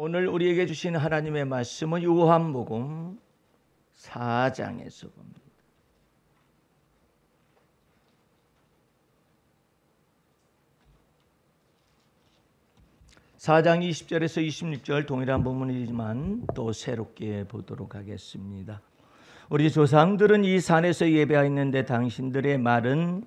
오늘 우리에게 주신 하나님의 말씀은 요한복음 4장에서 봅니다. (4장) 20절에서 26절 동일한 본문이지만 또 새롭게 보도록 하겠습니다. 우리 조상들은 이 산에서 예배하였는데 당신들의 말은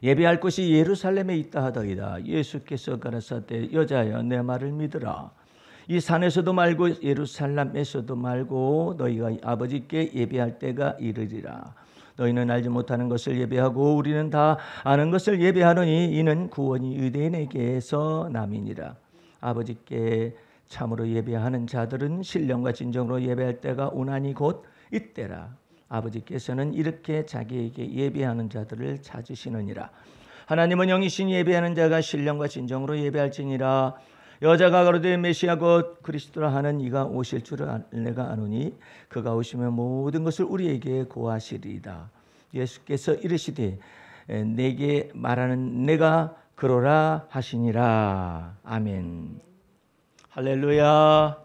예배할 곳이 예루살렘에 있다 하더이다. 예수께서 가라사대 여자여 내 말을 믿으라. 이 산에서도 말고 예루살렘에서도 말고 너희가 아버지께 예배할 때가 이르리라. 너희는 알지 못하는 것을 예배하고 우리는 다 아는 것을 예배하노니 이는 구원이 유대인에게서 남이니라. 아버지께 참으로 예배하는 자들은 신령과 진정으로 예배할 때가 오나니 곧 이때라. 아버지께서는 이렇게 자기에게 예배하는 자들을 찾으시느니라. 하나님은 영이시니 예배하는 자가 신령과 진정으로 예배할지니라. 여자가 가로되 메시아 곧 그리스도라 하는 이가 오실 줄을 내가 아노니 그가 오시면 모든 것을 우리에게 고하시리이다. 예수께서 이르시되 내게 말하는 내가 그러라 하시니라. 아멘. 할렐루야.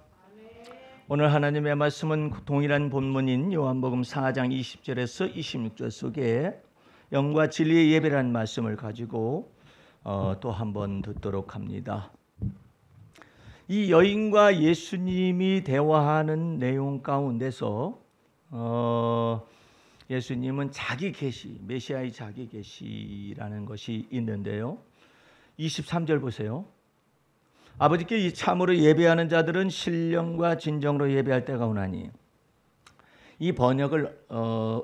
오늘 하나님의 말씀은 동일한 본문인 요한복음 4장 20절에서 26절 속에 영과 진리의 예배라는 말씀을 가지고 또 한번 듣도록 합니다. 이 여인과 예수님이 대화하는 내용 가운데서 예수님은 자기 계시, 메시아의 자기 계시라는 것이 있는데요. 23절 보세요. 아버지께 참으로 예배하는 자들은 신령과 진정으로 예배할 때가 오나니. 이 번역을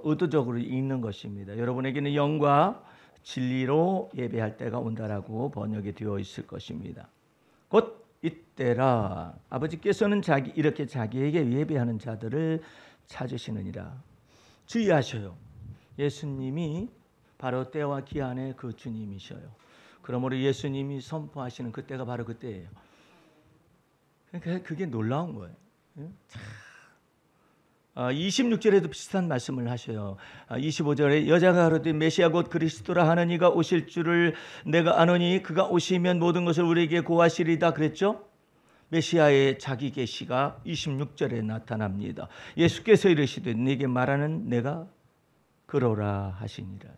의도적으로 읽는 것입니다. 여러분에게는 영과 진리로 예배할 때가 온다라고 번역이 되어 있을 것입니다. 곧 이때라. 아버지께서는 이렇게 자기에게 예배하는 자들을 찾으시느니라. 주의하셔요. 예수님이 바로 때와 기한의 그 주님이셔요. 그러므로 예수님이 선포하시는 그때가 바로 그때예요. 그러니까 그게 놀라운 거예요. 26절에도 비슷한 말씀을 하셔요. 25절에 여자가 가로되 메시아 곧 그리스도라 하는 이가 오실 줄을 내가 아노니 그가 오시면 모든 것을 우리에게 고하시리다 그랬죠. 메시아의 자기 계시가 26절에 나타납니다. 예수께서 이르시되 네게 말하는 내가 그러라 하시니라.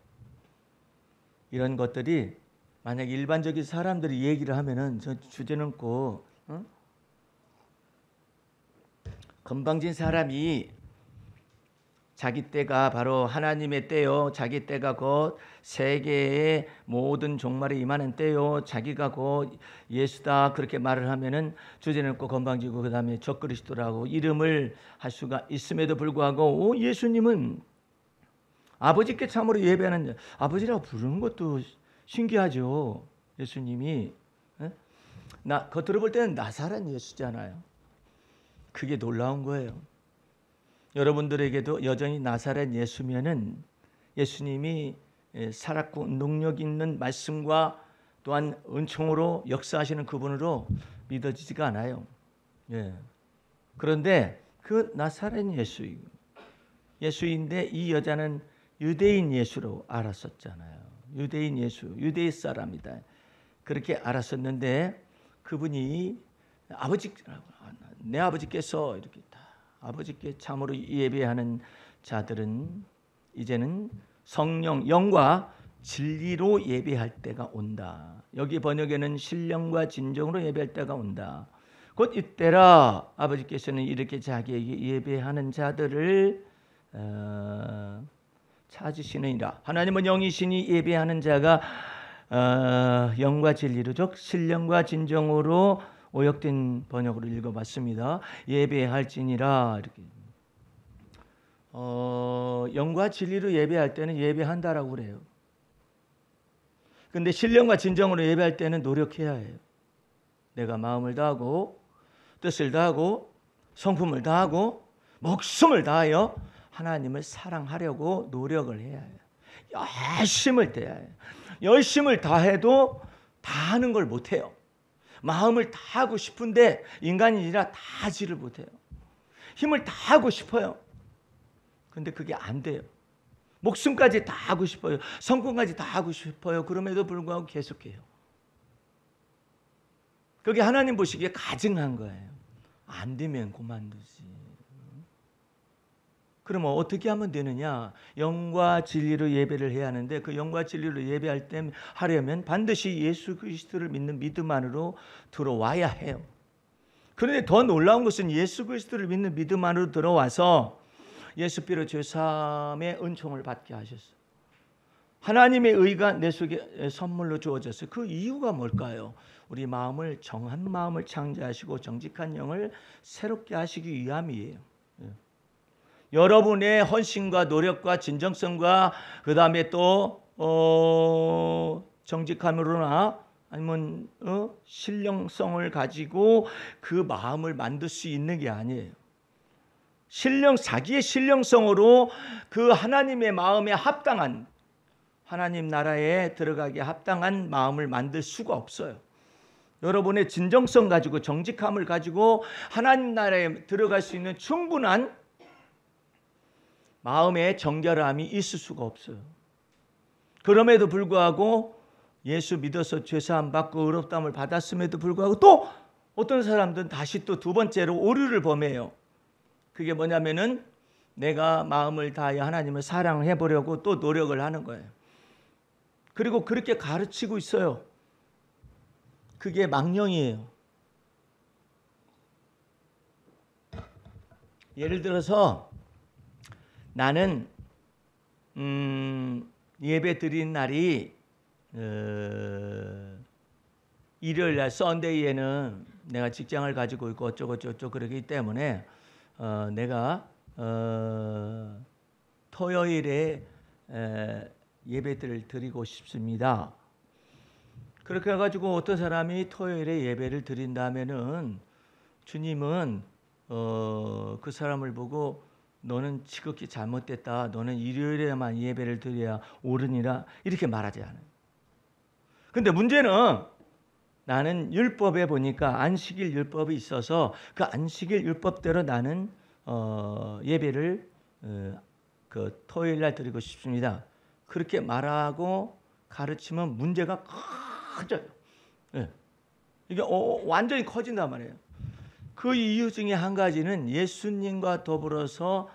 이런 것들이 만약 일반적인 사람들이 얘기를 하면은 저 주제넘고 건방진 사람이 자기 때가 바로 하나님의 때요, 자기 때가 곧 세계의 모든 종말에 임하는 때요, 자기가 곧 예수다 그렇게 말을 하면은 주제넘고 건방지고 그 다음에 적그리스도라고 이름을 할 수가 있음에도 불구하고 예수님은 아버지께 참으로 예배하는 아버지라고 부르는 것도 신기하죠. 예수님이 겉으로 볼 때는 나사렛 예수잖아요. 그게 놀라운 거예요. 여러분들에게도 여전히 나사렛 예수면은 예수님이 살았고 능력 있는 말씀과 또한 은총으로 역사하시는 그분으로 믿어지지가 않아요. 그런데 그 나사렛 예수인데 이 여자는 유대인 예수로 알았었잖아요. 유대인 예수, 유대 사람이다. 그렇게 알았었는데 그분이 내 아버지께서 이렇게 아버지께 참으로 예배하는 자들은 이제는 성령, 영과 진리로 예배할 때가 온다. 여기 번역에는 신령과 진정으로 예배할 때가 온다. 곧 이때라. 아버지께서는 이렇게 자기에게 예배하는 자들을 찾으시느니라. 하나님은 영이시니 예배하는 자가 영과 진리로 즉 신령과 진정으로 오역된 번역으로 읽어봤습니다. 예배할지니라. 이렇게 영과 진리로 예배할 때는 예배한다라고 그래요. 근데 신령과 진정으로 예배할 때는 노력해야 해요. 내가 마음을 다하고 뜻을 다하고 성품을 다하고 목숨을 다하여 하나님을 사랑하려고 노력을 해야 해요. 열심을 다해야 해요. 열심을 다해도 다 하는 걸 못해요. 마음을 다 하고 싶은데 인간이라 다 하지를 못해요. 힘을 다 하고 싶어요. 근데 그게 안 돼요. 목숨까지 다 하고 싶어요. 성공까지 다 하고 싶어요. 그럼에도 불구하고 계속해요. 그게 하나님 보시기에 가증한 거예요. 안 되면 그만두지. 그러면 어떻게 하면 되느냐? 영과 진리로 예배를 해야 하는데 그 영과 진리로 예배할 때 하려면 반드시 예수 그리스도를 믿는 믿음 안으로 들어와야 해요. 그런데 더 놀라운 것은 예수 그리스도를 믿는 믿음 안으로 들어와서 예수 피로 죄사함의 은총을 받게 하셨어요. 하나님의 의가 내 속에 선물로 주어졌어요. 그 이유가 뭘까요? 우리 마음을 정한 마음을 창조하시고 정직한 영을 새롭게 하시기 위함이에요. 여러분의 헌신과 노력과 진정성과 그 다음에 또 정직함으로나 아니면 신령성을 가지고 그 마음을 만들 수 있는 게 아니에요. 자기의 신령성으로 그 하나님의 마음에 합당한, 하나님 나라에 들어가기에 합당한 마음을 만들 수가 없어요. 여러분의 진정성 가지고 정직함을 가지고 하나님 나라에 들어갈 수 있는 충분한 마음의 정결함이 있을 수가 없어요. 그럼에도 불구하고 예수 믿어서 죄사함 받고 의롭다함을 받았음에도 불구하고 또 어떤 사람들은 다시 또 두 번째로 오류를 범해요. 그게 뭐냐면은 내가 마음을 다하여 하나님을 사랑해 보려고 또 노력을 하는 거예요. 그리고 그렇게 가르치고 있어요. 그게 망령이에요. 예를 들어서 나는 예배 드린 날이 일요일 날 썬데이에는 내가 직장을 가지고 있고 어쩌고 저쩌고 그러기 때문에 내가 토요일에 예배를 드리고 싶습니다. 그렇게 해가지고 어떤 사람이 토요일에 예배를 드린다면은 주님은 그 사람을 보고 너는 지극히 잘못됐다. 너는 일요일에만 예배를 드려야 옳으니라. 이렇게 말하지 않아요. 근데 문제는 나는 율법에 보니까 안식일 율법이 있어서 그 안식일 율법대로 나는 예배를 그 토요일 날 드리고 싶습니다. 그렇게 말하고 가르치면 문제가 커져요. 네. 이게 완전히 커진단 말이에요. 그 이유 중에 한 가지는 예수님과 더불어서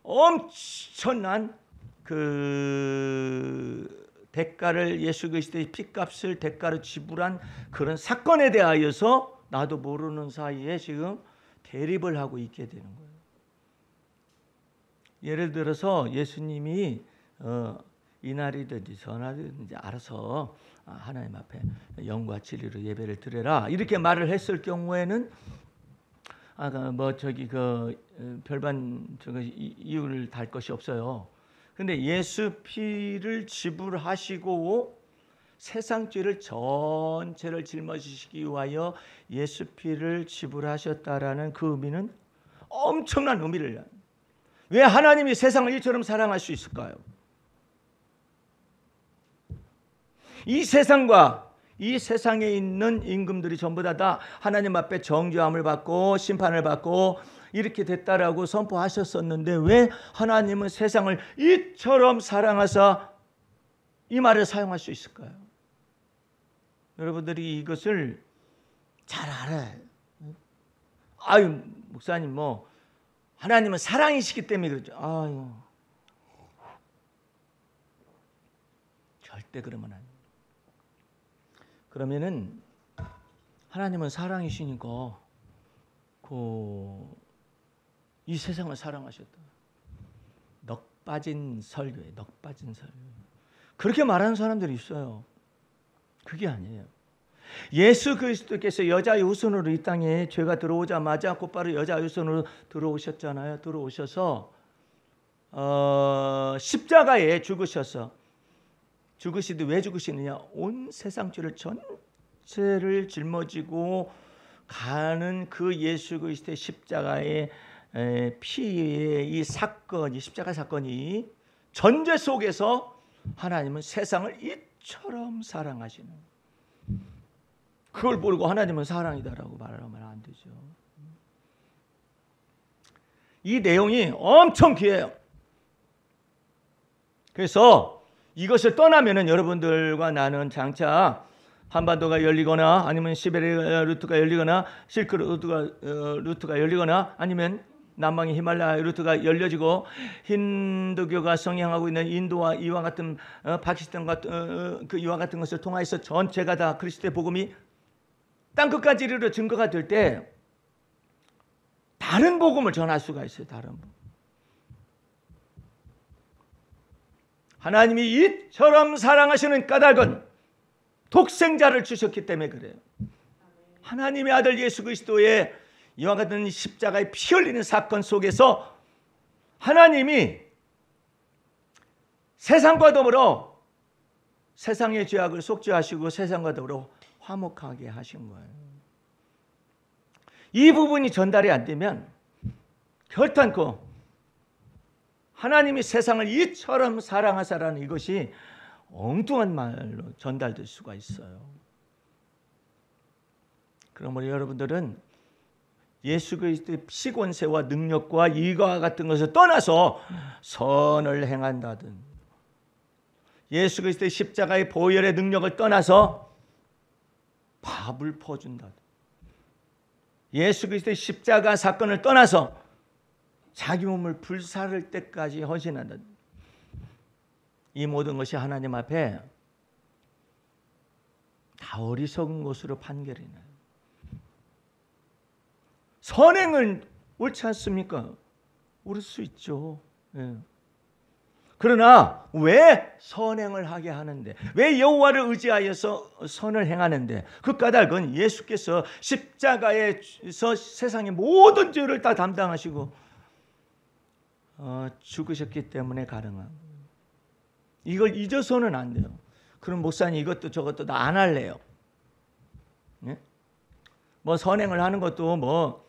엄청난 그 대가를 예수 그리스도의 피값을 대가로 지불한 그런 사건에 대하여서 나도 모르는 사이에 지금 대립을 하고 있게 되는 거예요. 예를 들어서 예수님이 이날이든지 저날이든지 알아서 하나님 앞에 영과 진리로 예배를 드려라 이렇게 말을 했을 경우에는 별반 이유를 달 것이 없어요. 근데 예수 피를 지불하시고 세상 죄를 전체를 짊어지시기 위하여 예수 피를 지불하셨다라는 그 의미는 엄청난 의미를. 왜 하나님이 세상을 이처럼 사랑할 수 있을까요? 이 세상과 이 세상에 있는 임금들이 전부 다 하나님 앞에 정죄함을 받고 심판을 받고 이렇게 됐다라고 선포하셨었는데 왜 하나님은 세상을 이처럼 사랑하사 이 말을 사용할 수 있을까요? 여러분들이 이것을 잘 알아요. 아유 목사님 하나님은 사랑이시기 때문에 그러죠. 아유 절대 그러면 안 돼요. 그러면은 하나님은 사랑이시니까 이 세상을 사랑하셨다. 넋 빠진 설교에 넋 빠진 설교. 그렇게 말하는 사람들이 있어요. 그게 아니에요. 예수 그리스도께서 여자의 후손으로 이 땅에 죄가 들어오자마자 곧바로 여자의 후손으로 들어오셨잖아요. 들어오셔서 십자가에 죽으시되 왜 죽으시느냐? 온 세상 죄를 전체를 짊어지고 가는 그 예수 그리스도의 십자가의 피의 이 사건이 십자가 사건이 전제 속에서 하나님은 세상을 이처럼 사랑하시는 그걸 모르고 하나님은 사랑이다라고 말하면 안 되죠. 이 내용이 엄청 귀해요. 그래서 이것을 떠나면은 여러분들과 나는 장차 한반도가 열리거나 아니면 시베리아 루트가 열리거나 실크 루트가 열리거나 아니면 남방의 히말라야 루트가 열려지고 힌두교가 성행하고 있는 인도와 이와 같은 파키스탄과 그 이와 같은 것을 통하여서 전체가 다 그리스도의 복음이 땅끝까지 이르러 증거가 될 때 다른 복음을 전할 수가 있어요. 다른 복음. 하나님이 이처럼 사랑하시는 까닭은 독생자를 주셨기 때문에 그래요. 하나님의 아들 예수 그리스도의 이와 같은 십자가에 피 흘리는 사건 속에서 하나님이 세상과 더불어 세상의 죄악을 속죄하시고 세상과 더불어 화목하게 하신 거예요. 이 부분이 전달이 안 되면 결단코 하나님이 세상을 이처럼 사랑하사라는 이것이 엉뚱한 말로 전달될 수가 있어요. 그러므로 여러분들은 예수 그리스도의 피권세와 능력과 이와 같은 것을 떠나서 선을 행한다든 예수 그리스도의 십자가의 보혈의 능력을 떠나서 밥을 퍼준다든 예수 그리스도의 십자가 사건을 떠나서 자기 몸을 불사를 때까지 헌신한다든 이 모든 것이 하나님 앞에 다 어리석은 것으로 판결이 나요. 선행은 옳지 않습니까? 옳을 수 있죠. 예. 그러나 왜 선행을 하게 하는데, 왜 여호와를 의지하여서 선을 행하는데, 그 까닭은 예수께서 십자가에서 세상의 모든 죄를 다 담당하시고 죽으셨기 때문에 가능한. 이걸 잊어서는 안 돼요. 그럼 목사님 이것도 저것도 다 안 할래요. 예? 뭐 선행을 하는 것도 뭐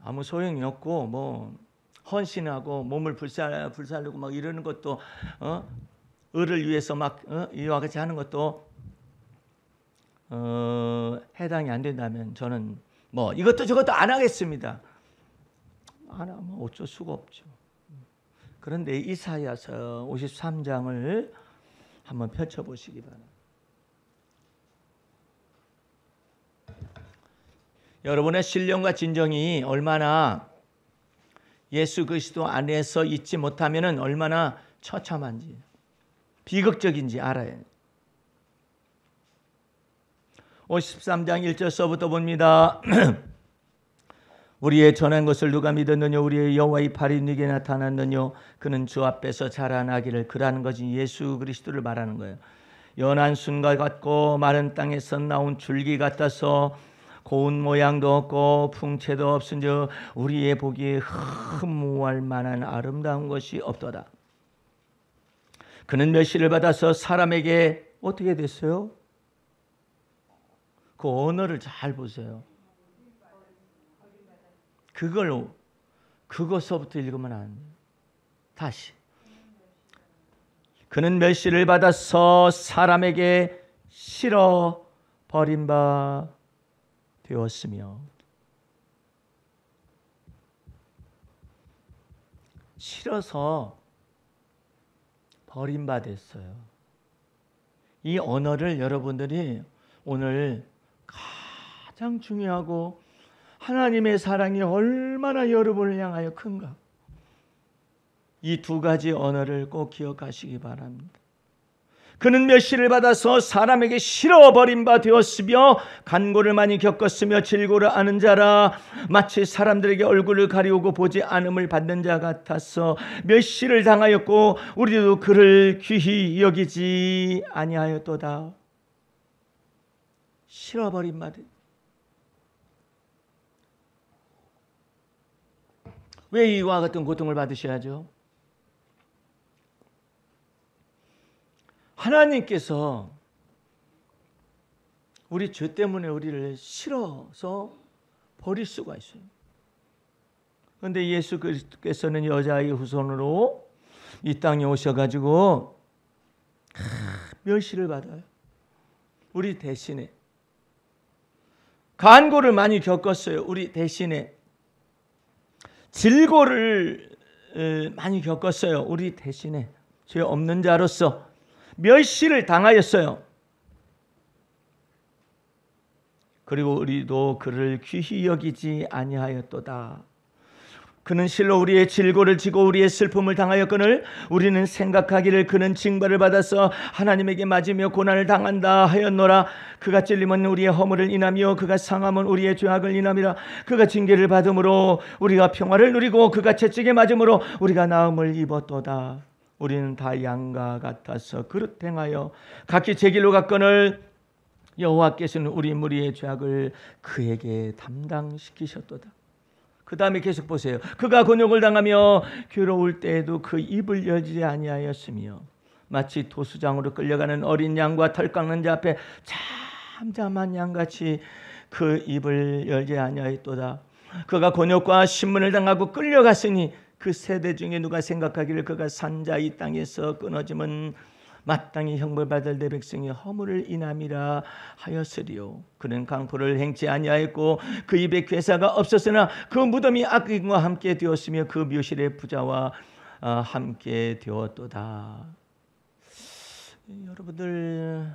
아무 소용이 없고 뭐 헌신하고 몸을 불살르고 막 이러는 것도 을을 위해서 막 이와 같이 하는 것도 해당이 안 된다면 저는 뭐 이것도 저것도 안 하겠습니다. 안 하면 어쩔 수가 없죠. 그런데 이사야서 53장을 한번 펼쳐보시기 바랍니다. 여러분의 신령과 진정이 얼마나 예수 그리스도 안에서 있지 못하면 얼마나 처참한지 비극적인지 알아요. 53장 1절서부터 봅니다. 우리의 전한 것을 누가 믿었느냐? 우리의 여호와의 팔이 네게 나타났느냐? 그는 주 앞에서 자라나기를. 그라는 것이 예수 그리스도를 말하는 거예요. 연한 순과 같고 마른 땅에서 나온 줄기 같아서 고운 모양도 없고 풍채도 없은즉 우리의 보기에 흠모할 만한 아름다운 것이 없도다. 그는 멸시를 받아서 사람에게 어떻게 됐어요? 그 언어를 잘 보세요. 그것서부터 읽으면 안 돼요. 다시. 그는 멸시를 받아서 사람에게 싫어 버림바 되었으며. 싫어서 버림받았어요. 이 언어를 여러분들이 오늘 가장 중요하고 하나님의 사랑이 얼마나 여러분을 향하여 큰가, 이 두 가지 언어를 꼭 기억하시기 바랍니다. 그는 멸시를 받아서 사람에게 싫어 버림바 되었으며 간고를 많이 겪었으며 질고를 아는 자라 마치 사람들에게 얼굴을 가리우고 보지 않음을 받는 자 같아서 멸시를 당하였고 우리도 그를 귀히 여기지 아니하였도다. 싫어 버림바. 왜 이와 같은 고통을 받으셔야죠? 하나님께서 우리 죄 때문에 우리를 싫어서 버릴 수가 있어요. 그런데 예수 그리스도께서는 여자의 후손으로 이 땅에 오셔가지고 멸시를 받아요. 우리 대신에. 간고를 많이 겪었어요. 우리 대신에. 질고를 많이 겪었어요. 우리 대신에. 죄 없는 자로서 멸시를 당하였어요. 그리고 우리도 그를 귀히 여기지 아니하였도다. 그는 실로 우리의 질고를 지고 우리의 슬픔을 당하였거늘 우리는 생각하기를 그는 징벌을 받아서 하나님에게 맞으며 고난을 당한다 하였노라. 그가 찔림은 우리의 허물을 인하며 그가 상함은 우리의 죄악을 인함이라. 그가 징계를 받음으로 우리가 평화를 누리고 그가 채찍에 맞음으로 우리가 나음을 입었도다. 우리는 다 양과 같아서 그릇 행하여 각기 제 길로 갔거늘 여호와께서는 우리 무리의 죄악을 그에게 담당시키셨도다. 그 다음에 계속 보세요. 그가 곤욕을 당하며 괴로울 때에도 그 입을 열지 아니하였으며 마치 도수장으로 끌려가는 어린 양과 털 깎는 자 앞에 잠잠한 양같이 그 입을 열지 아니하였도다. 그가 곤욕과 신문을 당하고 끌려갔으니 그 세대 중에 누가 생각하기를 그가 산자 이 땅에서 끊어짐은 마땅히 형벌받을 내 백성의 허물을 인함이라 하였으리요. 그는 강포를 행치 아니하였고 그 입에 괴사가 없었으나 그 무덤이 악인과 함께 되었으며 그 묘실의 부자와 함께 되었도다. 여러분들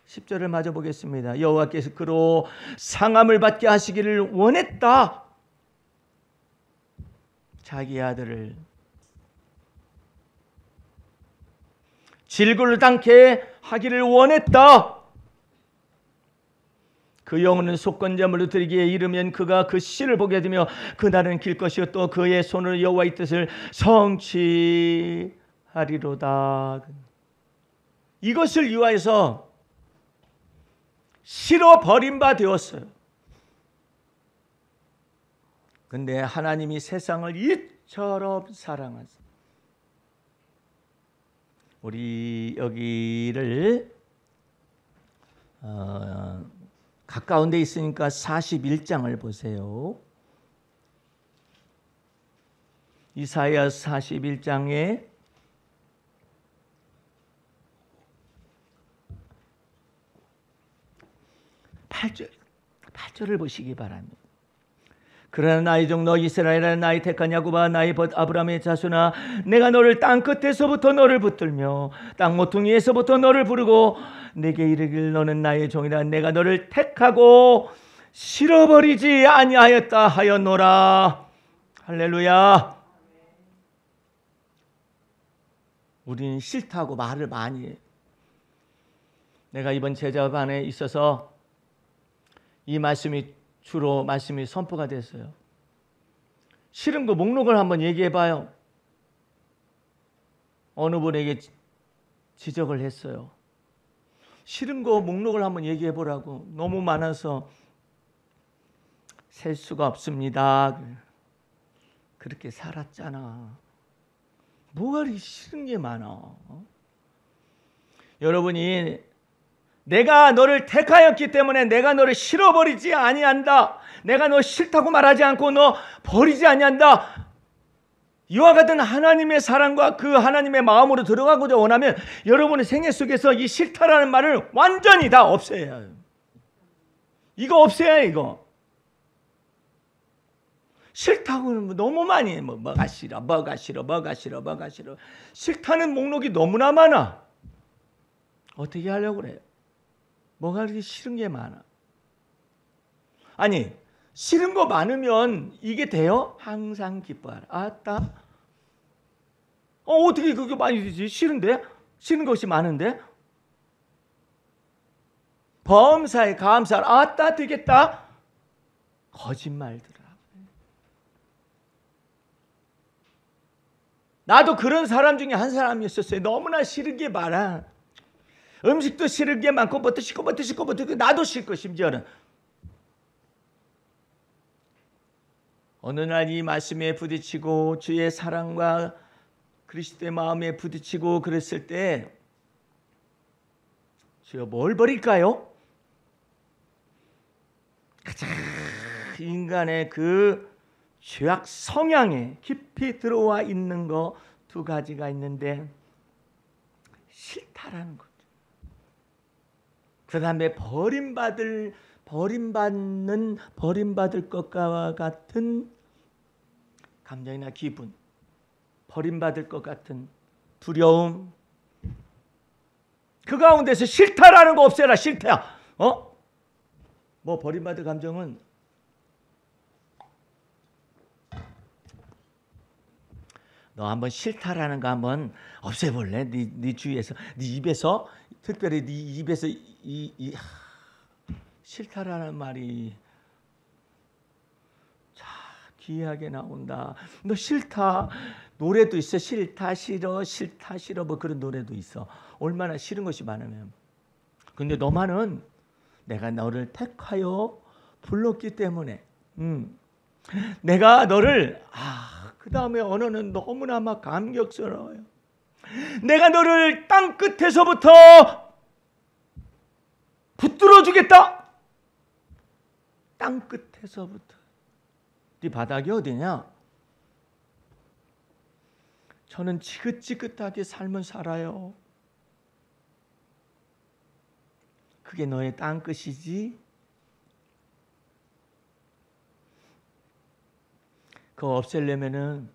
10절을 마저 보겠습니다. 여호와께서 그로 상함을 받게 하시기를 원했다. 자기 아들을 질고를 당케 하기를 원했다. 그 영혼은 속건제물로 드리기에 이르면 그가 그 씨를 보게 되며 그날은 길 것이요 또 그의 손으로 여호와의 뜻을 성취하리로다. 이것을 위하여서 실어 버린 바 되었어요. 근데 하나님이 세상을 이처럼 사랑하사 우리 여기를 가까운 데 있으니까 41장을 보세요. 이사야 41장에 8절을 보시기 바랍니다. 그러나 나의 종 너 이스라엘아 나의 택한 야곱아 나의 벗 아브라함의 자손아 내가 너를 땅 끝에서부터 너를 붙들며 땅 모퉁이에서부터 너를 부르고 내게 이르길 너는 나의 종이라 내가 너를 택하고 실어버리지 아니하였다 하였노라. 할렐루야. 우리는 싫다고 말을 많이 해요. 내가 이번 제자반에 있어서 이 말씀이 주로 말씀이 선포가 됐어요. 싫은 거 목록을 한번 얘기해 봐요. 어느 분에게 지적을 했어요. 싫은 거 목록을 한번 얘기해 보라고. 너무 많아서 셀 수가 없습니다. 그렇게 살았잖아. 뭐가 이렇게 싫은 게 많아. 여러분이 내가 너를 택하였기 때문에 내가 너를 실어버리지 아니한다. 내가 너 싫다고 말하지 않고 너 버리지 아니한다. 이와 같은 하나님의 사랑과 그 하나님의 마음으로 들어가고자 원하면 여러분의 생애 속에서 이 싫다라는 말을 완전히 다 없애야 해요. 이거 없애야 해. 이거 싫다고는 너무 많이 해. 뭐가 싫어 뭐가 싫어 뭐가 싫어 뭐가 싫어. 싫다는 목록이 너무나 많아. 어떻게 하려고 그래요? 뭐가 그렇게 싫은 게 많아? 아니 싫은 거 많으면 이게 돼요? 항상 기뻐하라. 아따 어떻게 그게 많이 되지? 싫은데? 싫은 것이 많은데? 범사에 감사하라. 아따 되겠다? 거짓말들아. 나도 그런 사람 중에 한 사람이었었어요. 너무나 싫은 게 많아. 음식도 싫은 게 많고 뭐도 싫고 뭐도 싫고 뭐도 나도 싫고 심지어는 어느 날 이 말씀에 부딪히고 주의 사랑과 그리스도의 마음에 부딪히고 그랬을 때 주여 뭘 버릴까요? 가장 인간의 그 죄악 성향에 깊이 들어와 있는 거 두 가지가 있는데 싫다라는 거죠. 그 다음에 버림받을 것과 같은 감정이나 기분, 버림받을 것 같은 두려움, 그 가운데서 싫다라는 거 없애라. 싫다. 뭐 버림받을 감정은 너 한번 싫다라는 거 한번 없애볼래? 네 주위에서, 네 입에서, 특별히 네 입에서 싫다라는 말이 자 귀하게 나온다. 너 싫다. 노래도 있어. 싫다 싫어 싫다 싫어 뭐 그런 노래도 있어. 얼마나 싫은 것이 많으면. 근데 너만은 내가 너를 택하여 불렀기 때문에 내가 너를 그 다음에 언어는 너무나 막 감격스러워요. 내가 너를 땅 끝에서부터 붙들어 주겠다. 땅 끝에서부터. 네 바닥이 어디냐? 저는 지긋지긋하게 삶을 살아요. 그게 너의 땅 끝이지. 그거 없애려면은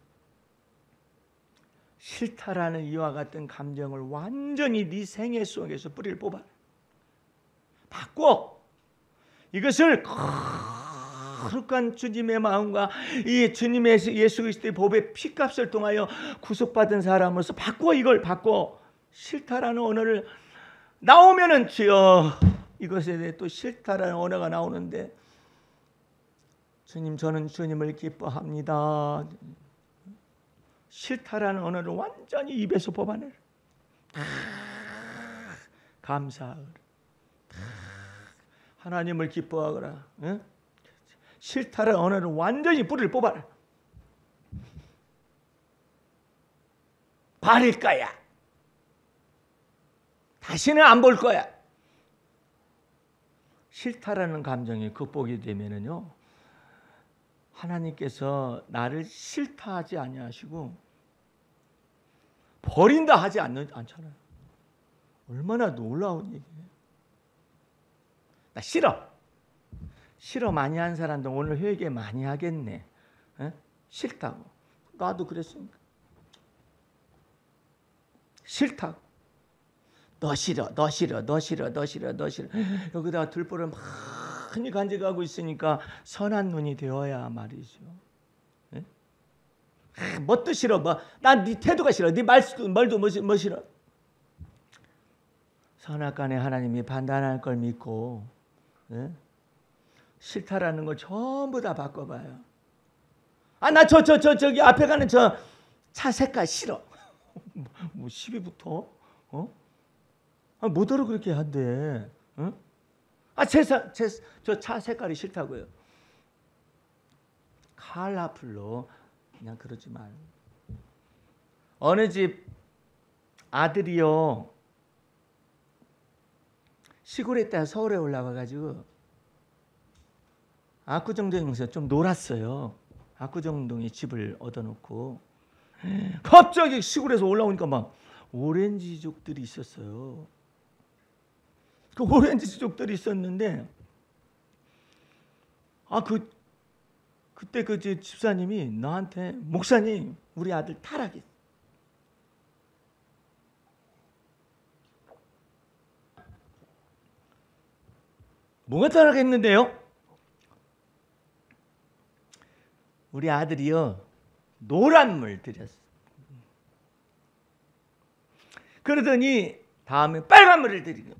싫다라는 이와 같은 감정을 완전히 네 생애 속에서 뿌리를 뽑아. 바꿔. 이것을 거룩한 주님의 마음과 이 주님의 예수 그리스도의 보배 피값을 통하여 구속받은 사람으로서 바꿔. 이걸 바꿔. 싫다라는 언어를 나오면은 주여 이것에 대해 또 싫다라는 언어가 나오는데 주님 저는 주님을 기뻐합니다. 싫다라는 언어를 완전히 입에서 뽑아내라. 감사하라. 하나님을 기뻐하거라. 응? 싫다라는 언어를 완전히 뿌리를 뽑아라. 버릴 거야. 다시는 안 볼 거야. 싫다라는 감정이 극복이 되면은요, 하나님께서 나를 싫다 하지 아니하시고 버린다 하지 않잖아요. 얼마나 놀라운 얘기예요. 나 싫어 많이 한 사람도 오늘 회개 많이 하겠네. 에? 싫다고. 나도 그랬으니까. 싫다고. 너 싫어. 여기다가 들보를 많이 간직하고 있으니까 선한 눈이 되어야 말이죠. 네? 뭣도 싫어. 난 네 태도가 싫어. 네 말도 뭐 싫어. 선악간에 하나님이 판단할 걸 믿고 네? 싫다라는 걸 전부 다 바꿔봐요. 나 저기 앞에 가는 저 차 색깔 싫어. 뭐 시비부터? 뭐더러 그렇게 한대? 응? 저 차 색깔이 싫다고요. 컬러풀로 그냥 그러지 말고. 어느 집 아들이요 시골에 있다가 서울에 올라와가지고 압구정동에서 좀 놀았어요. 압구정동에 집을 얻어놓고 갑자기 시골에서 올라오니까 막 오렌지족들이 있었어요. 그 오렌지족들이 있었는데 그때 그 집사님이 나한테 목사님 우리 아들 타락했어. 뭐가 타락했는데요? 우리 아들이요 노란 물 들였어. 그러더니 다음에 빨간 물을 들이고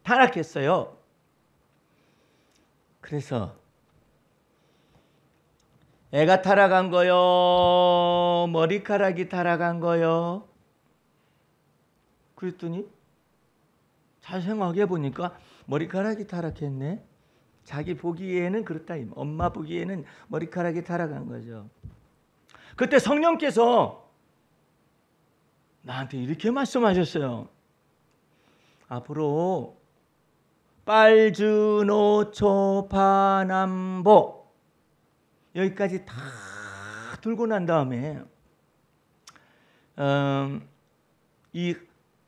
타락했어요. 그래서 애가 타락한 거요? 머리카락이 타락한 거요? 그랬더니 잘 생각해 보니까 머리카락이 타락했네. 자기 보기에는 그렇다. 엄마 보기에는 머리카락이 타락한 거죠. 그때 성령께서 나한테 이렇게 말씀하셨어요. 앞으로 빨주노초파남보 여기까지 다 들고 난 다음에 이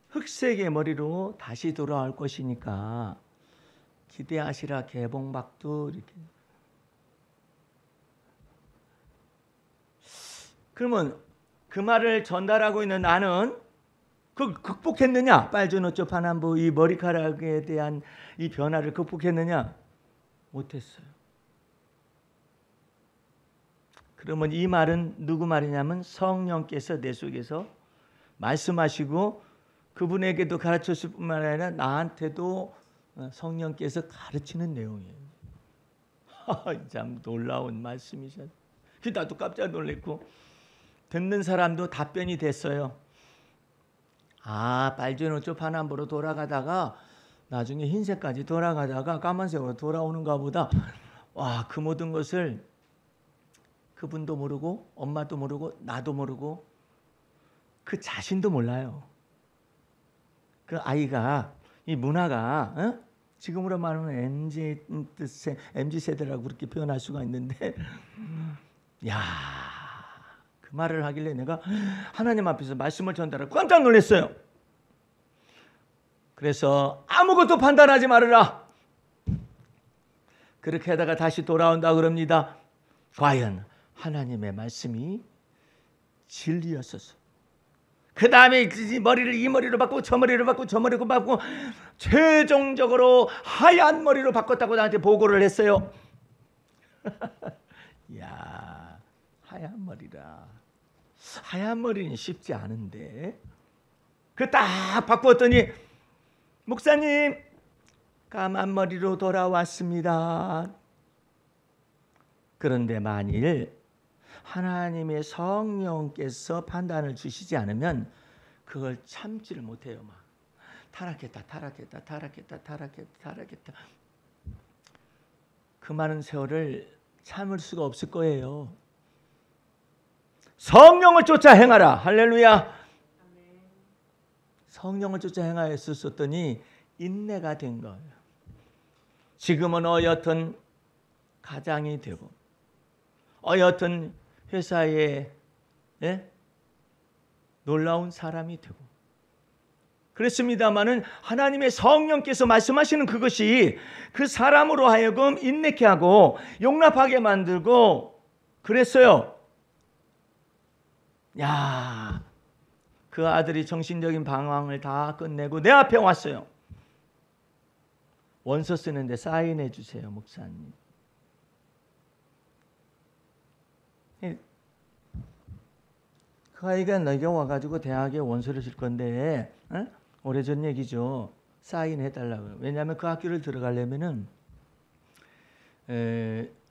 흑색의 머리로 다시 돌아올 것이니까 기대하시라. 개봉박도 이렇게. 그러면 그 말을 전달하고 있는 나는 그 극복했느냐? 빨주노초 파남보 이 머리카락에 대한 이 변화를 극복했느냐? 못했어요. 그러면 이 말은 누구 말이냐면 성령께서 내 속에서 말씀하시고 그분에게도 가르쳤을 뿐만 아니라 나한테도 성령께서 가르치는 내용이에요. 참 놀라운 말씀이죠. 나도 깜짝 놀랐고 듣는 사람도 답변이 됐어요. 빨주노초 파남보로 돌아가다가 나중에 흰색까지 돌아가다가 까만색으로 돌아오는가 보다. 와, 그 모든 것을 그분도 모르고 엄마도 모르고 나도 모르고 그 자신도 몰라요. 그 아이가 이 문화가 지금으로 말하면 MZ 세대라고 그렇게 표현할 수가 있는데 그 말을 하길래 내가 하나님 앞에서 말씀을 전달하고 깜짝 놀랐어요. 그래서 아무것도 판단하지 말아라. 그렇게 하다가 다시 돌아온다 그럽니다. 과연 하나님의 말씀이 진리였었어. 그 다음에 이 머리로 바꾸고 저 머리로 바꾸고 저 머리로 바꾸고 최종적으로 하얀 머리로 바꿨다고 나한테 보고를 했어요. 이야, 하얀 머리라. 하얀 머리는 쉽지 않은데 그 딱 바꾸었더니 목사님 까만 머리로 돌아왔습니다. 그런데 만일 하나님의 성령께서 판단을 주시지 않으면 그걸 참지를 못해요. 막 타락했다. 그 많은 세월을 참을 수가 없을 거예요. 성령을 쫓아 행하라. 할렐루야. 성령을 쫓아 행하였었더니 인내가 된 거예요. 지금은 어엿한 가장이 되고 어엿한 회사에 놀라운 사람이 되고 그렇습니다마는 하나님의 성령께서 말씀하시는 그것이 그 사람으로 하여금 인내케 하고 용납하게 만들고 그랬어요. 그 아들이 정신적인 방황을 다 끝내고 내 앞에 왔어요. 원서 쓰는데 사인해 주세요, 목사님. 그 아이가 내게 와가지고 대학에 원서를 쓸 건데 오래전 얘기죠. 사인해달라고요. 왜냐하면 그 학교를 들어가려면은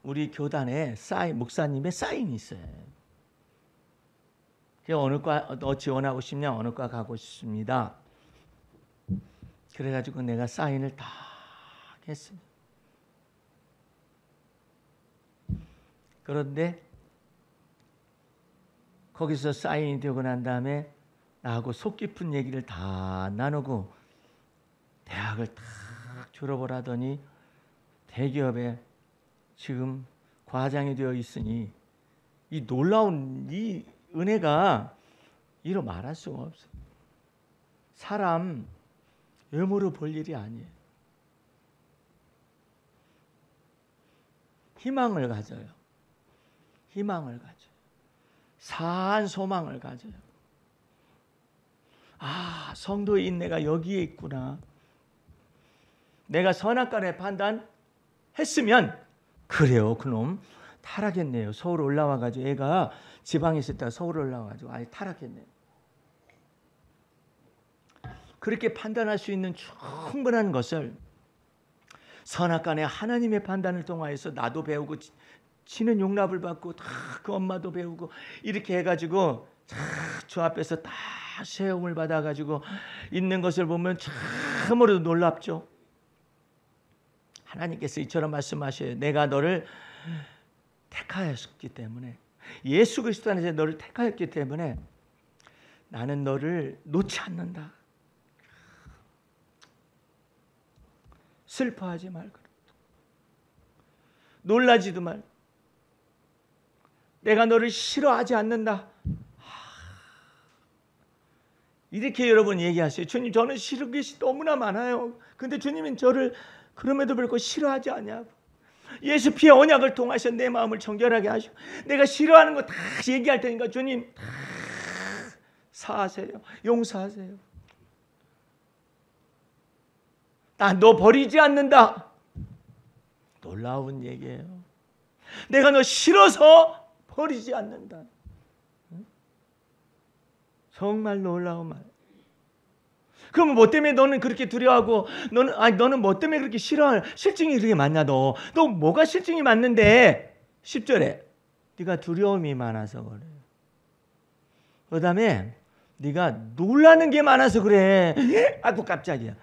우리 교단에 목사님의 사인이 있어요. 어느 과 지원하고 싶냐, 어느 과 가고 싶습니다. 그래가지고 내가 사인을 다 했습니다. 그런데 거기서 사인이 되고 난 다음에 나하고 속 깊은 얘기를 다 나누고 대학을 딱 졸업을 하더니 대기업에 지금 과장이 되어 있으니 이 놀라운 이 은혜가 이루 말할 수가 없어요. 사람 외모로 볼 일이 아니에요. 희망을 가져요. 희망을 가져요. 사한 소망을 가져요. 성도의 인내가 여기에 있구나. 내가 선악간에 판단했으면 그래요, 그놈 타락했네요. 서울 올라와가지고 애가 지방에 있을 때 서울 올라와가지고 타락했네요. 그렇게 판단할 수 있는 충분한 것을 선악간에 하나님의 판단을 통하여서 나도 배우고 치는 용납을 받고 다 그 엄마도 배우고 이렇게 해가지고 주 앞에서 다 세움을 받아가지고 있는 것을 보면 참으로 놀랍죠. 하나님께서 이처럼 말씀하셔요. 내가 너를 택하였기 때문에 예수 그리스도 안에서 너를 택하였기 때문에 나는 너를 놓지 않는다. 슬퍼하지 말고 놀라지도 말고 내가 너를 싫어하지 않는다. 이렇게 여러분 얘기하세요. 주님, 저는 싫은 것이 너무나 많아요. 근데 주님은 저를 그럼에도 불구하고 싫어하지 않냐고. 예수 피의 언약을 통하셔 내 마음을 정결하게 하시고 내가 싫어하는 거 다 얘기할 테니까 주님 다 사하세요. 용서하세요. 나 너 버리지 않는다. 놀라운 얘기예요. 내가 너 싫어서 버리지 않는다. 정말 놀라운 말. 그러면 뭐 때문에 너는 그렇게 두려워하고 너는 뭐 때문에 그렇게 싫어할 실증이 그렇게 많냐 너 뭐가 실증이 많는데 10절에 네가 두려움이 많아서 그래. 그 다음에 네가 놀라는 게 많아서 그래. 아이고 깜짝이야.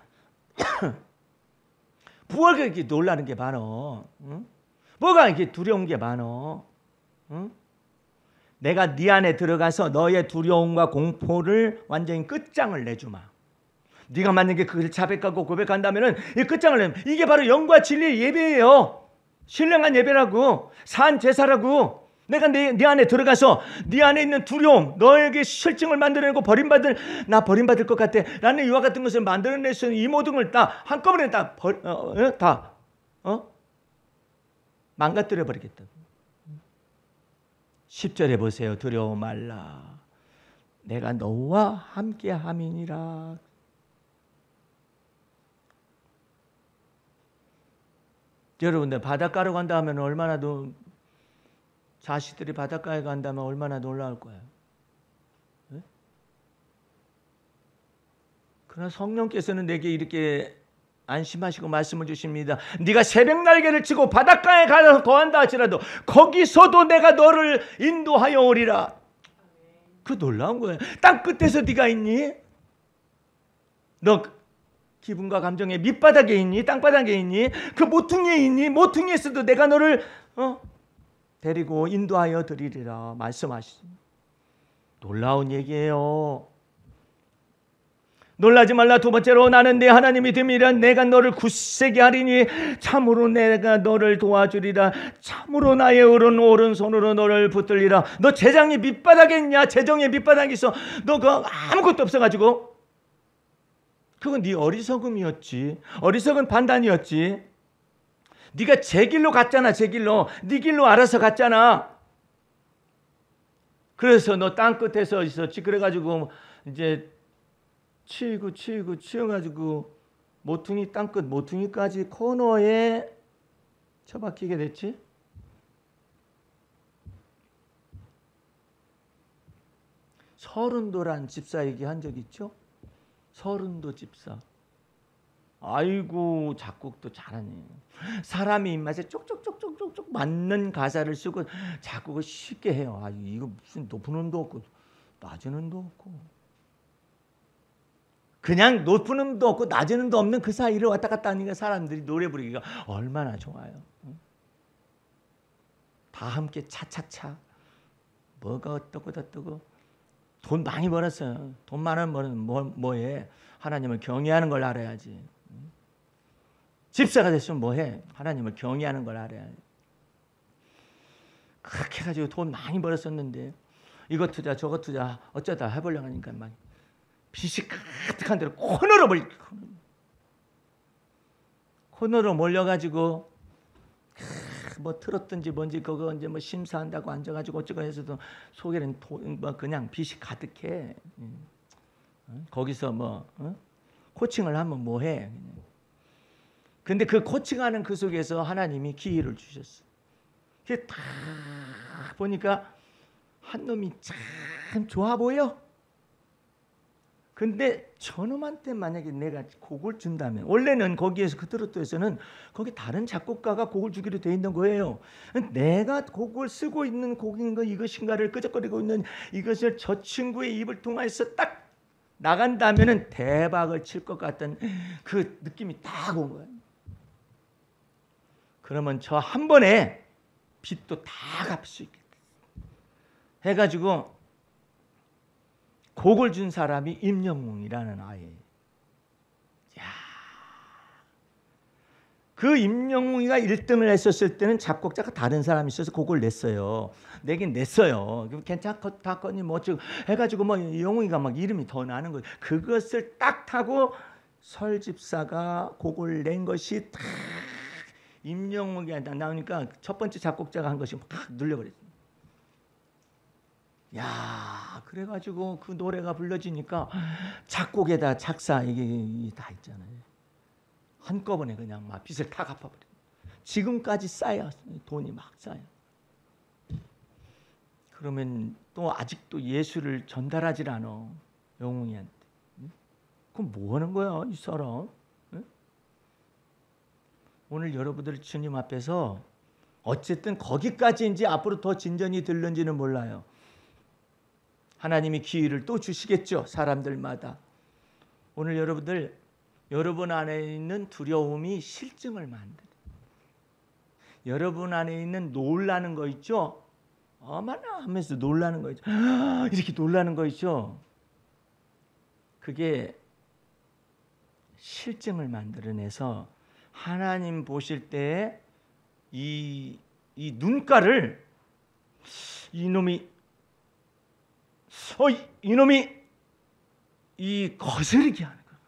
뭐가 그렇게 놀라는 게 많어? 응? 뭐가 이렇게 두려운 게 많어? 응? 내가 네 안에 들어가서 너의 두려움과 공포를 완전히 끝장을 내주마. 네가 만약에 그걸 자백하고 고백한다면은 이 끝장을 내면 이게 바로 영과 진리의 예배예요. 신령한 예배라고, 산 제사라고. 내가 네 안에 들어가서 네 안에 있는 두려움, 너에게 실증을 만들어내고 나 버림받을 것 같아 라는 이와 같은 것을 만들어낼 수 있는 이 모든 걸 다 한꺼번에 다 망가뜨려 버리겠다. 10절에 보세요. 두려워 말라. 내가 너와 함께 함이니라. 여러분들 바닷가로 간다 하면 얼마나 자식들이 바닷가에 간다면 얼마나 놀라울 거예요. 네? 그러나 성령께서는 내게 이렇게 안심하시고 말씀을 주십니다. 네가 새벽 날개를 치고 바닷가에 가서 거한다 할지라도 거기서도 내가 너를 인도하여 오리라. 그 놀라운 거예요. 땅 끝에서 네가 있니? 너 기분과 감정의 밑바닥에 있니? 땅바닥에 있니? 그 모퉁이에 있니? 모퉁이에서도 내가 너를 데리고 인도하여 드리리라 말씀하시니 놀라운 얘기예요. 놀라지 말라. 두 번째로 나는 내 하나님이 됨이라. 내가 너를 굳세게 하리니 참으로 내가 너를 도와주리라. 참으로 나의 오른손으로 너를 붙들리라. 너 재정이 밑바닥에 있냐? 재정의 밑바닥에 있어. 너 그거 아무것도 없어가지고 그건 네 어리석음이었지. 어리석은 판단이었지. 네가 제 길로 갔잖아. 제 길로. 네 길로 알아서 갔잖아. 그래서 너 땅끝에서 있었지. 그래가지고 이제 치여가지고 모퉁이 땅끝 모퉁이까지 코너에 처박히게 됐지. 서른도란 집사 얘기한 적 있죠? 서른도 집사. 아이고 작곡도 잘하네. 사람의 입맛에 쪽쪽쪽쪽쪽쪽 맞는 가사를 쓰고 작곡을 쉽게 해요. 아 이거 무슨 높은 음도 없고 낮은 음도 없고 그냥 높은 음도 없고 낮은 음도 없는 그 사이를 왔다 갔다 하니까 사람들이 노래 부르기가 얼마나 좋아요. 다 함께 차차차 뭐가 어떻고 돈 많이 벌었어요. 돈 많으면 뭐해? 하나님을 경외하는 걸 알아야지. 집사가 됐으면 뭐해? 하나님을 경외하는 걸 알아야지. 그렇게 해가지고 돈 많이 벌었었는데 이것 투자 저것 투자 어쩌다 해보려고 하니까 막 빚이 가득한 대로 코너로 몰려가지고 뭐 틀었든지 뭔지 그거 이제 뭐 심사한다고 앉아가지고 어쩌고 해서도 속에는 뭐 그냥 빚이 가득해. 거기서 코칭을 하면 뭐해? 근데 그 코칭하는 그 속에서 하나님이 기회를 주셨어. 그게 다 보니까 한 놈이 참 좋아 보여. 근데 저놈한테 만약에 내가 곡을 준다면 원래는 거기에서 그 트로트에서는 거기 다른 작곡가가 곡을 주기로 돼 있는 거예요. 내가 곡을 쓰고 있는 곡인가 이것인가를 끄적거리고 있는 이것을 저 친구의 입을 통해서 딱 나간다면은 대박을 칠 것 같던 그 느낌이 딱 온 거예요. 그러면 저 한 번에 빚도 다 갚을 수 있겠다 해가지고 곡을 준 사람이 임영웅이라는 아이예요. 그 임영웅이가 1등을 했었을 때는 작곡자가 다른 사람이 있어서 곡을 냈어요. 내긴 냈어요. 괜찮다거니 뭐 어쩌고 해가지고 뭐 영웅이가 막 이름이 더 나는 거예요. 그것을 딱 타고 설 집사가 곡을 낸 것이 딱 임영웅이 나오니까 첫 번째 작곡자가 한 것이 막 눌려버렸어요. 야, 그래가지고 그 노래가 불러지니까 작곡에다 작사 이게 다 있잖아요. 한꺼번에 그냥 막 빚을 다 갚아버려. 지금까지 쌓여 돈이 막 쌓여. 그러면 또 아직도 예수를 전달하질 않아 영웅이한테. 그럼 뭐 하는 거야 이 사람? 오늘 여러분들 주님 앞에서 어쨌든 거기까지인지 앞으로 더 진전이 들는지는 몰라요. 하나님이 기회를 또 주시겠죠. 사람들마다. 오늘 여러분들 여러분 안에 있는 두려움이 실증을 만들어요. 여러분 안에 있는 놀라는 거 있죠. 어머나 하면서 놀라는 거 있죠. 이렇게 놀라는 거 있죠. 그게 실증을 만들어내서 하나님 보실 때 이 눈가를 이놈이 거스르게 하는 거예요.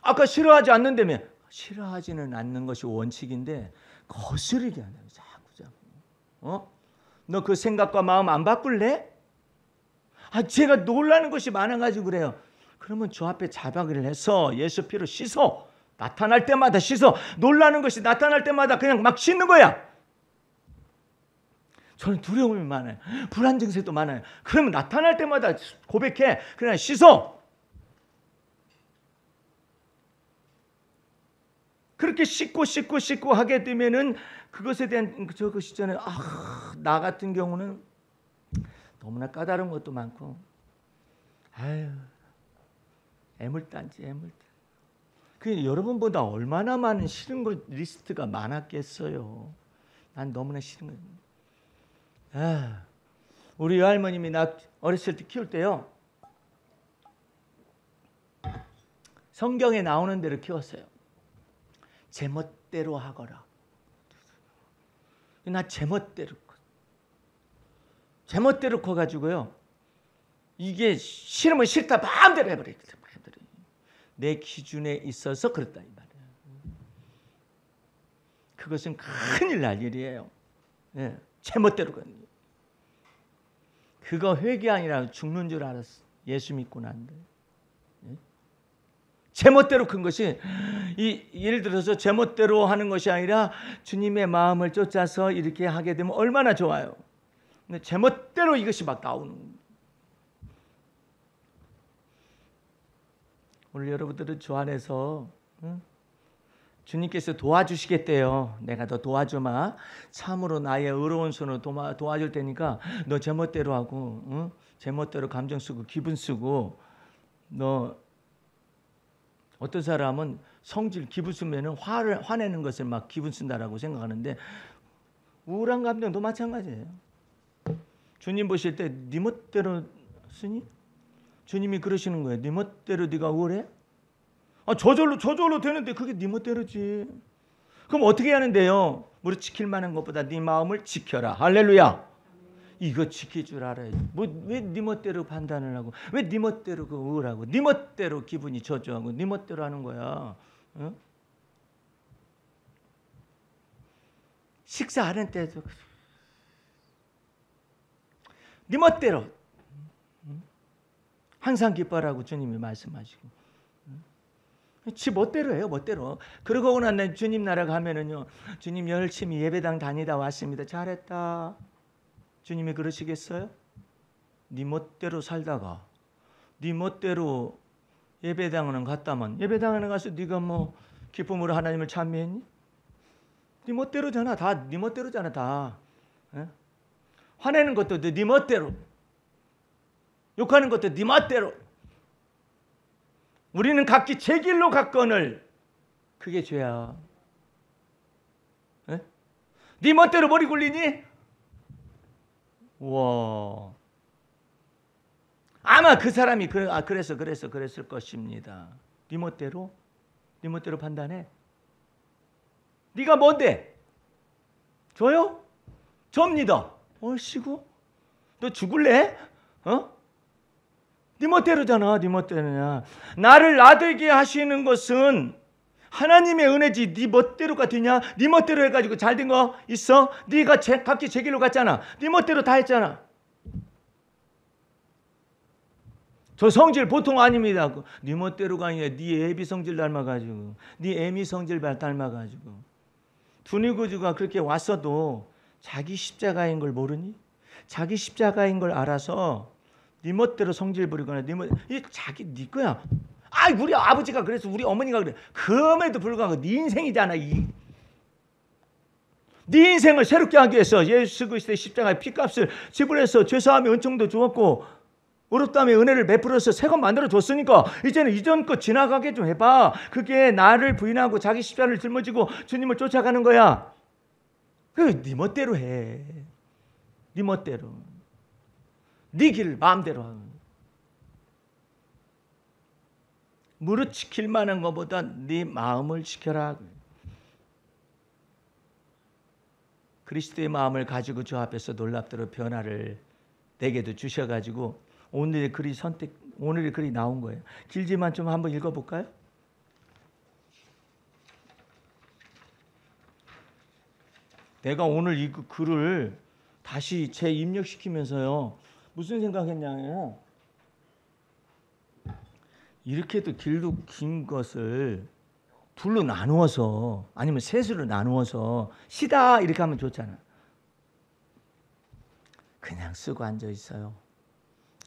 아까 싫어하지 않는다며. 싫어하지는 않는 것이 원칙인데 거스르게 하는 거예요. 자꾸. 너 그 생각과 마음 안 바꿀래? 제가 놀라는 것이 많아가지고 그래요. 그러면 저 앞에 자박을 해서 예수 피로 씻어. 나타날 때마다 씻어. 놀라는 것이 나타날 때마다 그냥 막 씻는 거야. 저는 두려움이 많아요. 불안 증세도 많아요. 그러면 나타날 때마다 고백해. 그냥 씻어. 그렇게 씻고 하게 되면은 그것에 대한 저것이 있잖아요. 나 같은 경우는 너무나 까다로운 것도 많고, 애물단지. 그 여러분보다 얼마나 많은 싫은 것 리스트가 많았겠어요. 난 너무나 싫은 거예요. 우리 할머님이 나 어렸을 때 키울 때요. 성경에 나오는 대로 키웠어요. 제멋대로 하거라. 나 제멋대로 커가지고요. 이게 싫으면 싫다 마음대로 해버려요. 내 기준에 있어서 그렇다 이 말이에요. 그것은 큰일 날 일이에요. 제멋대로 가는 거. 그거 회개 아니라 죽는 줄 알았어. 예수 믿고 난데. 제멋대로 큰 것이 예를 들어서 제멋대로 하는 것이 아니라 주님의 마음을 쫓아서 이렇게 하게 되면 얼마나 좋아요. 근데 제멋대로 이것이 막 나오는 거예요. 오늘 여러분들은 주 안에서 주님께서 도와주시겠대요. 내가 너 도와주마. 참으로 나의 의로운 손으로 도와줄 테니까 너 제멋대로 하고 제멋대로 감정 쓰고 기분 쓰고. 너 어떤 사람은 성질 기분 쓰면은 화내는 것을 막 기분 쓴다라고 생각하는데 우울한 감정도 마찬가지예요. 주님 보실 때 네 멋대로 쓰니? 주님이 그러시는 거예요. 네 멋대로 네가 우울해? 저절로 되는데 그게 네 멋대로지. 그럼 어떻게 하는데요? 무릇 지킬 만한 것보다 네 마음을 지켜라. 할렐루야. 이거 지킬 줄 알아야지. 왜 네 멋대로 판단을 하고, 왜 네 멋대로 그 우울하고, 네 멋대로 기분이 저조하고, 네 멋대로 하는 거야. 식사하는 때도 네 멋대로 항상 기뻐라고 주님이 말씀하시고, 지 멋대로 해요. 멋대로. 그러고 난 주님 나라 가면은요, 주님 열심히 예배당 다니다 왔습니다. 잘했다. 주님이 그러시겠어요? 네 멋대로 살다가 네 멋대로 예배당은 갔다만, 예배당에 가서 네가 뭐 기쁨으로 하나님을 찬미했니? 네 멋대로잖아. 다 네 멋대로잖아. 다. 화내는 것도 네 멋대로, 욕하는 것도 네 멋대로. 우리는 각기 제 길로 갔거늘. 그게 죄야. 네 멋대로 머리 굴리니? 와. 아마 그 사람이 그랬을 것입니다. 네 멋대로 판단해. 네가 뭔데? 저요? 접니다. 얼씨구? 너 죽을래? 네 멋대로잖아. 네 멋대로냐. 나를 나되게 하시는 것은 하나님의 은혜지. 네 멋대로가 되냐? 네 멋대로 해가지고 잘된 거 있어? 네가 각기 제 길로 갔잖아. 네 멋대로 다 했잖아. 저 성질 보통 아닙니다. 네 멋대로가 아니라 네 애비 성질 닮아가지고, 네 애미 성질 닮아가지고. 두니구주가 그렇게 왔어도 자기 십자가인 걸 모르니? 자기 십자가인 걸 알아서 네 멋대로 성질 부리거나 이 자기 네 거야. 아, 우리 아버지가 그래서 우리 어머니가 그래. 그럼에도 불구하고 네 인생이잖아. 네 인생을 새롭게 하기 위해서 예수 그리스도의 십자가의 피값을 지불해서 죄사함의 은총도 주었고 어렵다며 은혜를 베풀어서 새 것 만들어 줬으니까 이제는 이전 것 지나가게 좀 해봐. 그게 나를 부인하고 자기 십자가를 짊어지고 주님을 쫓아가는 거야. 네 멋대로 해. 네 멋대로. 네 길 마음대로 하고. 무릇 지킬 만한 것보다 네 마음을 지켜라. 그리스도의 마음을 가지고 주 앞에서 놀랍도록 변화를 내게도 주셔가지고 오늘의 글이 나온 거예요. 길지만 좀 한번 읽어볼까요? 내가 오늘 이 글을 다시 재입력시키면서요. 무슨 생각했냐면 이렇게도 길도 긴 것을 둘로 나누어서 아니면 셋으로 나누어서 시다 이렇게 하면 좋잖아. 그냥 쓰고 앉아 있어요.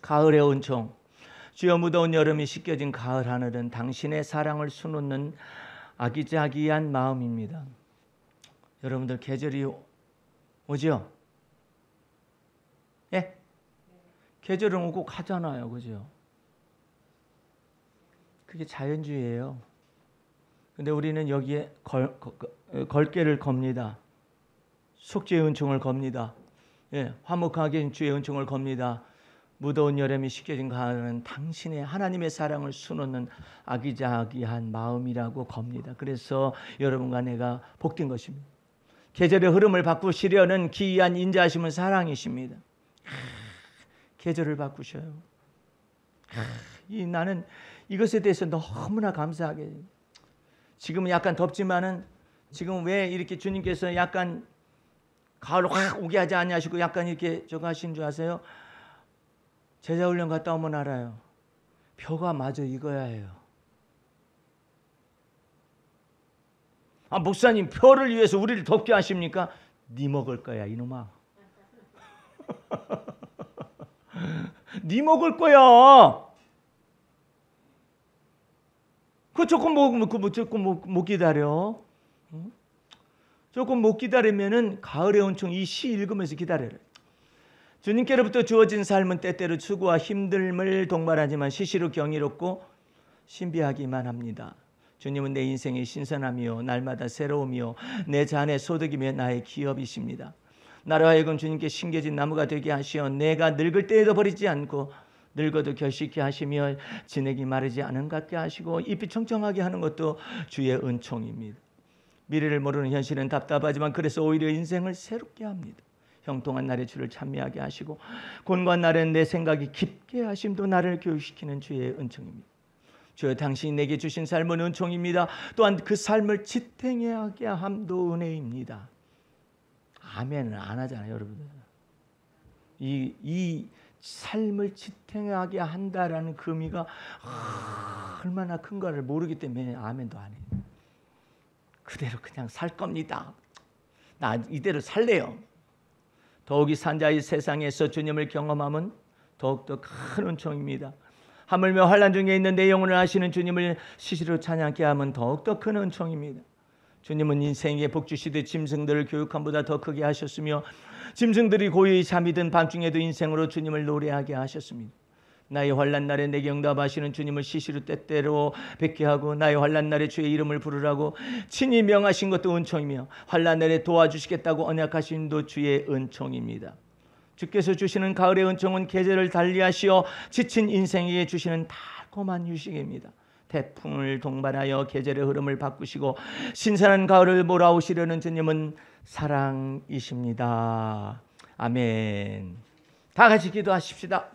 가을의 은총. 주여 무더운 여름이 씻겨진 가을 하늘은 당신의 사랑을 수놓는 아기자기한 마음입니다. 여러분들 계절이 오죠? 예? 계절은 오고 가잖아요. 그죠? 그게 자연주의예요. 근데 우리는 여기에 걸개를 겁니다. 속죄의 은총을 겁니다. 예, 화목하게 주의 은총을 겁니다. 무더운 여름이 씻겨진 가을은 당신의 하나님의 사랑을 수놓는 아기자기한 마음이라고 겁니다. 그래서 여러분과 내가 복된 것입니다. 계절의 흐름을 바꾸시려는 기이한 인자하심은 사랑이십니다. 계절을 바꾸셔요. 나는 이것에 대해서 너무나 감사하게. 지금은 약간 덥지만은 지금 왜 이렇게 주님께서 약간 가을 확 오게 하지 않냐시고 약간 이렇게 저거 하신 줄 아세요? 제자훈련 갔다 오면 알아요. 표가 마저 익어야 해요. 아, 목사님 표를 위해서 우리를 덥게 하십니까? 네 먹을 거야 이놈아. 네 먹을 거야. 그 조금 못 기다려. 조금 못 기다리면은 가을의 은총 이 시 읽으면서 기다려라. 주님께로부터 주어진 삶은 때때로 추구와 힘듦을 동반하지만 시시로 경이롭고 신비하기만 합니다. 주님은 내 인생의 신선함이요 날마다 새로움이요 내 잔의 소득이며 나의 기업이십니다. 나로 하여금 주님께 심겨진 나무가 되게 하시어 내가 늙을 때에도 버리지 않고 늙어도 결실케 하시며 진액이 마르지 않은 같게 하시고 잎이 청청하게 하는 것도 주의 은총입니다. 미래를 모르는 현실은 답답하지만 그래서 오히려 인생을 새롭게 합니다. 형통한 날에 주를 찬미하게 하시고 곤고한 날엔 내 생각이 깊게 하심도 나를 교육시키는 주의 은총입니다. 주여 당신이 내게 주신 삶은 은총입니다. 또한 그 삶을 지탱하게 함도 은혜입니다. 아멘은 안 하잖아요, 여러분들. 이 삶을 지탱하게 한다라는 그 의미가 얼마나 큰가를 모르기 때문에 아멘도 안 해요. 그대로 그냥 살 겁니다. 나 이대로 살래요. 더욱이 산자의 세상에서 주님을 경험하면 더욱더 큰 은총입니다. 하물며 환난 중에 있는 내 영혼을 아시는 주님을 시시로 찬양케 하면 더욱더 큰 은총입니다. 주님은 인생에 복주시듯 짐승들을 교육함보다 더 크게 하셨으며 짐승들이 고요히 잠이 든 밤중에도 인생으로 주님을 노래하게 하셨습니다. 나의 환난 날에 내게 응답하시는 주님을 시시로 때때로 뵙게 하고 나의 환난 날에 주의 이름을 부르라고 친히 명하신 것도 은총이며 환난 날에 도와주시겠다고 언약하심도 주의 은총입니다. 주께서 주시는 가을의 은총은 계절을 달리하시어 지친 인생에게 주시는 달콤한 휴식입니다. 태풍을 동반하여 계절의 흐름을 바꾸시고 신선한 가을을 몰아오시려는 주님은 사랑이십니다. 아멘. 다 같이 기도하십시다.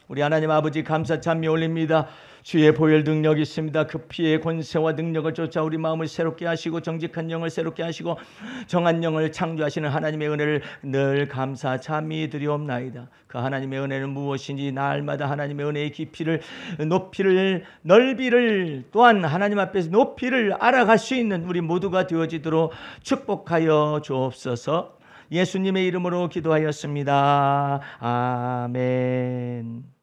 우리 하나님 아버지 감사 찬미 올립니다. 주의 보혈 능력이 있습니다. 그 피의 권세와 능력을 쫓아 우리 마음을 새롭게 하시고 정직한 영을 새롭게 하시고 정한 영을 창조하시는 하나님의 은혜를 늘 감사 참이 드리옵나이다. 그 하나님의 은혜는 무엇인지 날마다 하나님의 은혜의 깊이를, 높이를, 넓이를, 또한 하나님 앞에서 높이를 알아갈 수 있는 우리 모두가 되어지도록 축복하여 주옵소서. 예수님의 이름으로 기도하였습니다. 아멘.